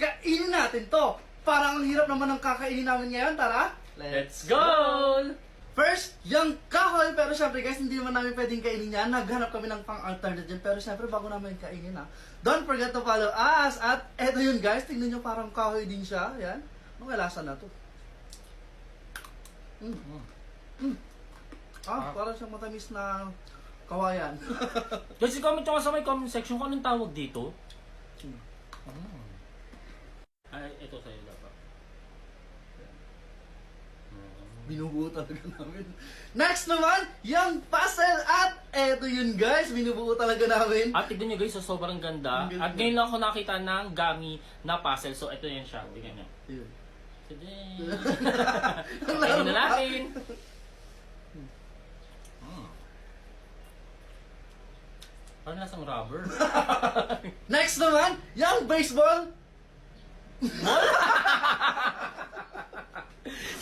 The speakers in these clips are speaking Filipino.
Kainin natin to. Parang ang hirap naman ng kakainin namin ngayon. Tara, Let's go! First, yung kahoy. Pero syempre guys, hindi naman namin pwedeng kainin yan. Naghanap kami ng pang-alternate dyan. Pero syempre, bago namin kainin don't forget to follow us. At eto yun guys, tingnan nyo parang kahoy din siya. Yan. Mga lasa na to. Parang siyang matamis na kawayan. Guys, i-comment nyo sa may comment section kung anong tawag dito. Ay, ito sa'yo dapat. Binubuo talaga namin. Next naman, yung puzzle. At eto yun guys, binubuo talaga namin. At tignan nyo guys, so sobrang ganda. Ang ganda. At ngayon lang ako nakita ng gummy na puzzle. So ito yan siya. Tignan nyo. Yun. Tignan na natin. Parang lasang rubber. Next naman, yung baseball.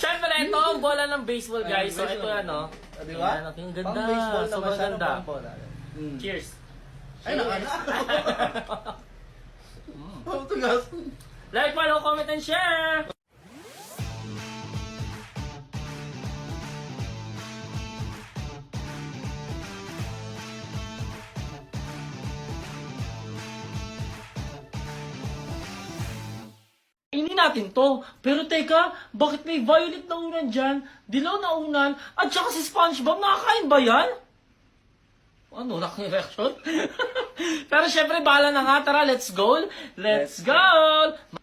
Siyempre, ito ang bola ng baseball guys. So ito ano. Di ba? Ayan, ang ganda. Pang baseball naman Sobrang siya, ganda. pang bola. Cheers. Ay, nakana. Oh, tugas. Like, follow, comment, and share! Kainin natin to. Pero teka, bakit may violet na unan dyan, dilaw na unan, at saka si SpongeBob, nakakain ba yan? Ano, reaction? Pero syempre, bahala na nga. Tara, let's go! Let's go!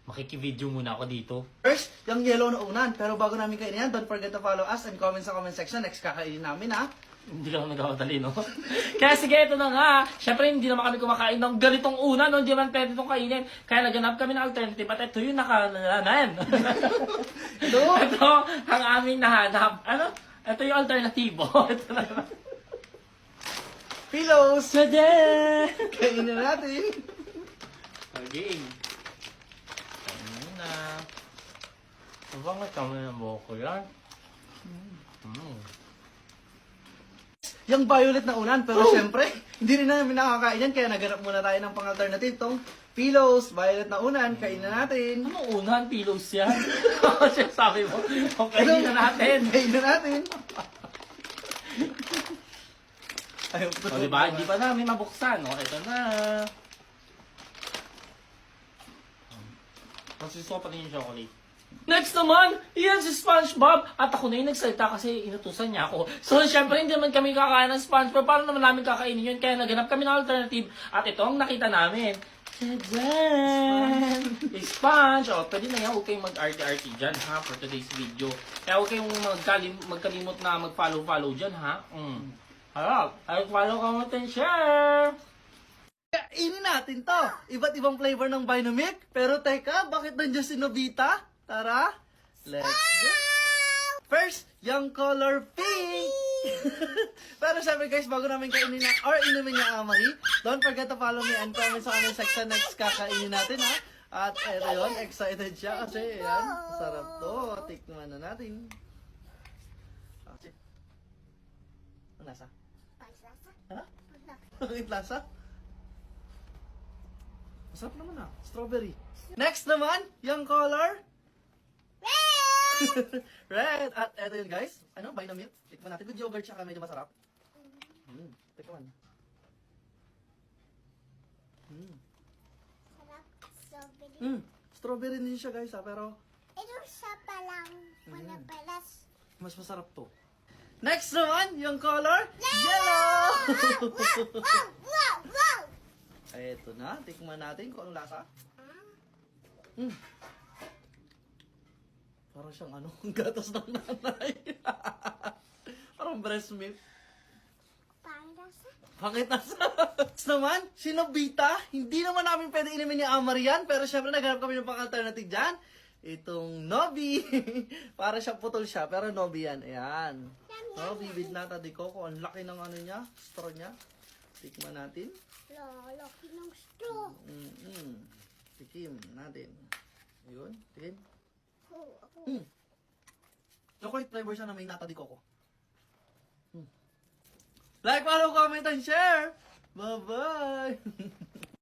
Makikivideo muna ako dito. First, yung yellow na unan. Pero bago namin kainin yan, don't forget to follow us and comment sa comment section. Next kakainin namin Hindi ka nagkakadali, no? Kaya sige, ito na nga. Siyempre, hindi naman kami kumakain ng ganitong una, no? Hindi naman pwede itong kainin. Kaya naganap kami ng alternative. At ito yung nakalanan. Ito ang aming nahanap. Ano? Ito yung alternatibo. Ito na. Pillows! Pwede! Kainin na natin. Okay. Kainin na. Bakit kami ng buhok ko yan? Yung violet na unan, pero syempre, hindi rin namin nakakain yan, kaya naganap muna tayo ng pang-alternative tong pillows, violet na unan, kainin na natin. Ano unahan? Pillows yan? Siya sabi mo. Okay, na natin. Kainin na natin. Ayaw po. O, diba? Hindi pa namin mabuksan. O, ito na. Masisuka pa din yung chocolate. Next naman, yan si SpongeBob. At ako na yung nagsalita kasi inutusan niya ako. So, syempre, hindi naman kami kakain ng SpongeBob. Paano naman namin kakainin yun? Kaya naganap kami ng alternative. At ito ang nakita namin. Tadaan! Sponge! O, pwede na yan. Huwag kayong mag-arte-arte dyan, ha? For today's video. Kaya huwag kayong magkalimot na mag-follow-follow dyan, ha? Harap! Ay, follow, comment, and share! Kainin natin to. Iba't ibang flavor ng Vinomic. Pero teka, bakit nandiyan si Nobita? Tara, let's go. First, yung color pink. Pero syempre guys, bago namin kainin na or inumin niya Amari, don't forget to follow me and comment sa comment section. Next kakainin natin At eto yun, excited siya kasi yan, sarap to. Tikman na natin. Okay. Ang lasa? Ha? Ang lasa? Masarap naman strawberry. Next naman, yung color red! At eto yun guys. Ano? Vinomilk. Tikman natin. With yogurt siya medyo masarap. Tikman. Sarap, strawberry. Strawberry din siya guys pero Ito siya palang palapalas. mas masarap to. Next naman, yung color yellow! Wow! Eto na. Tikman natin kung anong lasa. Parang siyang gatas ng nanay. Parang breast milk. Palasa. Bakit nasa? Next naman, si Nobita. Hindi naman namin pwede inumin ni Amarian, pero syempre naghanap kami ng pang-alternative dyan. Itong Nobi. Para siyang putol siya, pero Nobi yan. Ayan. Nobi with nata de coco. Ang laki ng niya, straw niya. Tikman natin. Laki ng straw. Tikim natin. Ayun, tikim. Ako. Chocolate flavor siya na may nata de coco. Like, follow, comment, and share! Bye-bye!